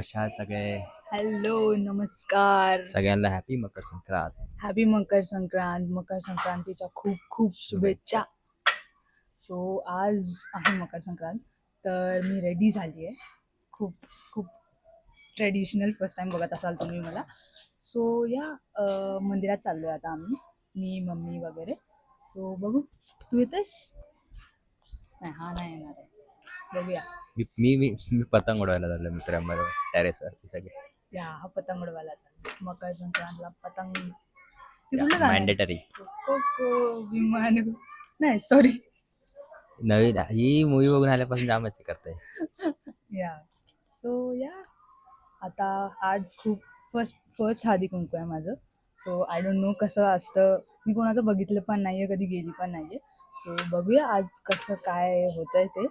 कशा सगळे हॅलो नमस्कार सगळ्यांना हॅपी मकर संक्रांत. हॅपी मकर संक्रांत. मकर संक्रांतीच्या खूप खूप शुभेच्छा. सो आज आहे मकर संक्रांत, तर मी रेडी झाली आहे. खूप खूप ट्रेडिशनल फर्स्ट टाइम बघत असाल तुम्ही मला. सो या मंदिरात चाललो आहे आता आम्ही, मी मम्मी वगैरे. सो बघू, तू येतेस? नाही, हा नाही येणार आहे. बघूया. मी मी मी मी पतंग उडवायला झालो मित्रांबरोबर टेरेसवरती सगळे. या हा पतंग उडवायला चाललो. मकर संक्रांतला पतंग. ते कुठलं गाणं आहे? मॅन्डेटरी कोको विमान. नाही सॉरी. नवीन ही मूवी बघून आल्यापासून जामच करते. या सो या आता आज खूप फर्स्ट हळदी कुंकू आहे माझं. सो आय डोंट नो कसं असतं. मी कोणाचं बघितलं पण नाहीये, कधी गेली पण नाहीये. सो बघूया आज कसं काय होतंय ते.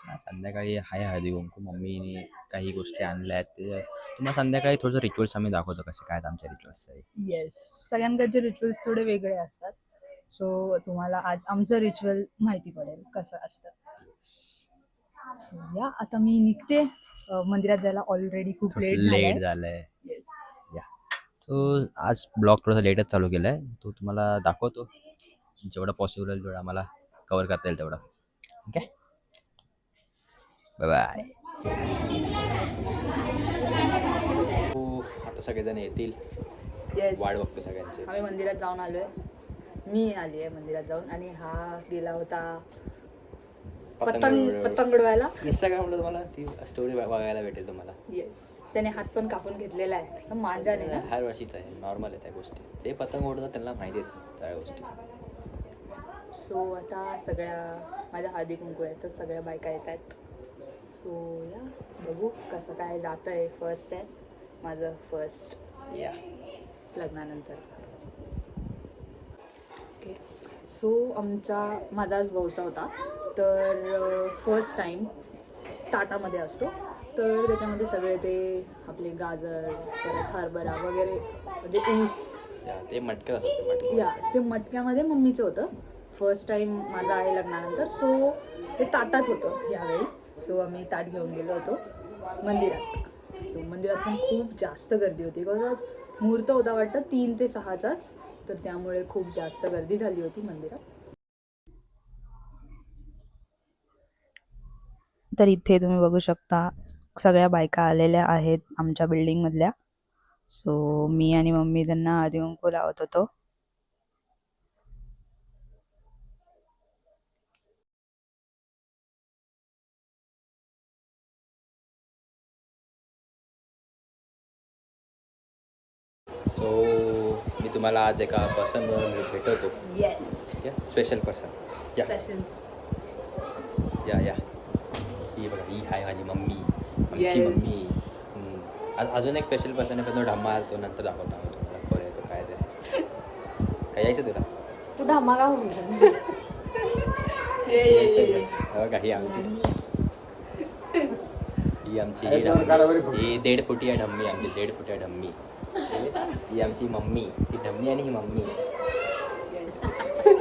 संध्याकाळी आहे हळदी कुंकू. मम्मीने काही गोष्टी आणल्या आहेत ते तुम्हाला संध्याकाळी थोडंसं रिच्युअल्स आम्ही दाखवतो कसे काय आमच्या रिच्युअल्स आहे. येस, सगळ्यांकडचे रिच्युअल्स थोडे वेगळे असतात. सो तुम्हाला आज आमचं रिच्युअल माहिती पडेल कसं असतं. सो या आता मी निघते. मंदिरात जायला ऑलरेडी खूप लेट लेट झालाय. झालंय. येस. या सो आज ब्लॉग थोडासा लेटच चालू केला आहे. तो तुम्हाला दाखवतो जेवढा पॉसिबल होईल तेवढा आम्हाला कव्हर करता येईल तेवढा. Okay, bye bye. आता सगळेजण येतील. येस, वाट बघतो सगळ्यांची. आम्ही मंदिरात जाऊन आलोय. मी आली आहे मंदिरात जाऊन, आणि हा गेला होता पतंग उडवायला. इंस्टाग्रामला तुम्हाला ती स्टोरी बघायला भेटेल तुम्हाला. येस, त्याने हात पण कापून घेतलेला आहे. माझ्या नाही ना. हर वर्षीच आहे, नॉर्मल आहे त्या गोष्टी. जे पतंग उडतात त्यांना माहिती आहेत त्या गोष्टी. सो आता सगळ्या माझ्या हळदी कुंकू आहे, तर सगळ्या बायका येत आहेत. सो या बघू कसं काय जात आहे. फर्स्ट आहे माझं, फर्स्ट या लग्नानंतरचा. ओके. सो माझा आज वौसा होता, तर फर्स्ट टाईम ताटामध्ये असतो. तर त्याच्यामध्ये सगळे ते आपले गाजर, परत हरभरा वगैरे, म्हणजे ऊस, ते मटकं असतं. या ते मटक्यामध्ये मम्मीचं होतं. फर्स्ट टाईम माझं आहे लग्नानंतर. सो ते ताटात होतं यावेळी. सो आम्ही ताट घेऊन गेलो होतो मंदिरात. सो मंदिरात पण खूप जास्त गर्दी होती, बिकॉज मुहूर्त होता वाटतं 3 ते 6चाच, तर त्यामुळे खूप जास्त गर्दी झाली होती मंदिरात. तर इथे तुम्ही बघू शकता सगळ्या बायका आलेल्या आहेत आमच्या बिल्डिंगमधल्या. सो मी आणि मम्मी त्यांना हळदी कुंकू लावत होतो. सो मी तुम्हाला आज एका पर्सन भेटवतो. Yes, special person. या स्पेशल. या या ही बघा, ही आहे माझी मम्मी, आमची Yes. मम्मी. अजून एक स्पेशल पर्सन आहे, पण तो ढम्मा तो नंतर दाखवतो आम्ही तुम्हाला. कोण आहे तो, काय ते. काय यायचं तुला? तू ढमा का म्हणतो? बघा ही आमची ही ढम्मी. ही 1.5 फुटी आहे ढम्मी, आमची 1.5 फुटी आहे ढम्मी. ही आमची मम्मी, ती ढम्मी आणि ही मम्मी.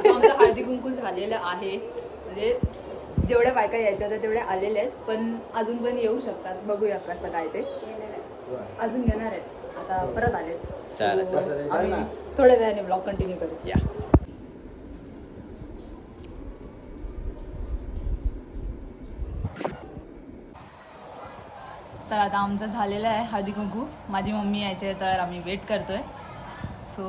आमचं हळदी कुंकू झालेलं आहे, म्हणजे जेवढ्या बायका यायच्या होत्या तेवढ्या आलेल्या आहेत, पण अजून पण येऊ शकतात. बघूया कसं काय ते. अजून येणार आहेत, आता परत आले. चालेल. आम्ही थोड्या वेळाने ब्लॉग कंटिन्यू करू. या तर आता आमचं झालेलं आहे हळदी कुंकू. माझी मम्मी यायची आहे, तर आम्ही वेट करतोय. सो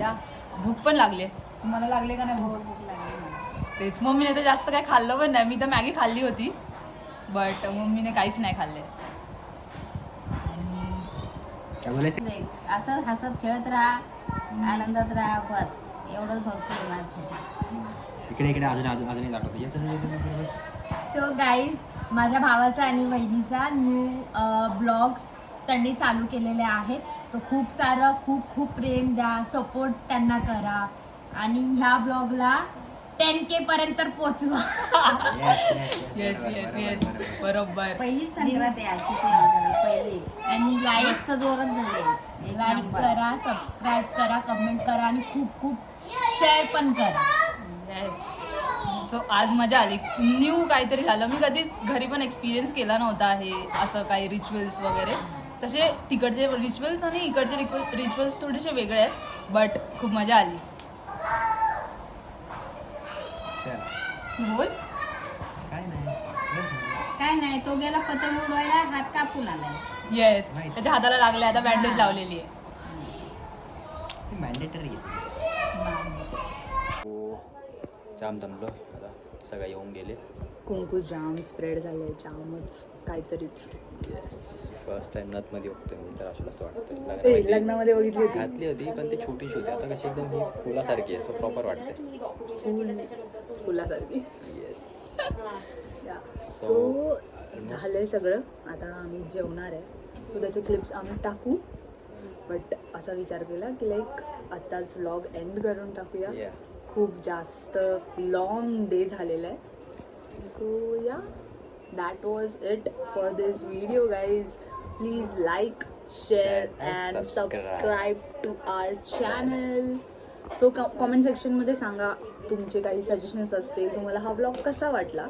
या, भूक पण लागली. तुम्हाला लागले का नाही? भूक लागली. तेच, मम्मीने तर जास्त काही खाल्लं पण नाही. मी तर मॅगी खाल्ली होती, बट मम्मीने काहीच नाही खाल्ले. नाही, असं हसत खेळत राहा, आनंदात राहा, बस एवढंच भरपूर आहे माझ्यासाठी. इकडे अजूनही दाखवतो. सो गाईज, माझ्या भावाचा आणि बहिणीचा न्यू ब्लॉग्स त्यांनी चालू केलेले आहेत. तो खूप सारं खूप प्रेम द्या, सपोर्ट त्यांना करा, आणि ह्या ब्लॉगला 10K पर्यंत पोचवा. येस येस येस, बरोबर. पहिली संक्रांत आहे अशीच आहे आमच्याकडे, पहिली. आणि लाईक तर जोरात झाले. लाईक करा, सबस्क्राईब करा, कमेंट करा, आणि खूप शेअर पण करा. येस, सो आज मजा आली, न्यू काहीतरी झालं. मी कधीच घरी पण एक्सपिरियन्स केला नव्हता हे असं काही रिच्युअल्स वगैरे. तसे तिकडचे रिच्युअल्स आणि इकडचे रिच्युअल्स थोडेसे वेगळे आहेत, बट खूप मजा आली. बोल. काय नाही, तो गेला पतंग उडवायला, हात कापून आलाय. येस, त्याच्या हाताला लागले, आता बँडेज लावलेली आहे. मॅन्डेटरी जाम जमलो आता, सगळे येऊन गेले. कुंकू जाम स्प्रेड झाले, जामच काहीतरीच. फर्स्ट टाइम नथमध्ये बघतोय मी, तर असं वाटतं लग्नामध्ये बघितली होती, घातली होती पण ती छोटीशी होती. आता कशी एकदम ही फुलासारखी आहे, सो प्रॉपर वाटते. फुलासारखी. येस. सो झालंय सगळं, आता आम्ही जेवणार आहे. सो त्याचे क्लिप्स आम्ही टाकू, बट असा विचार केला की लाईक आत्ताच व्लॉग एंड करून टाकूया. खूप जास्त लॉंग डे झालेला आहे. So yeah, that was it for this video guys. Please like, share and subscribe to our channel. So comment सेक्शनमध्ये सांगा तुमचे काही सजेशन्स असतील, तुम्हाला हा व्लॉग कसा वाटला.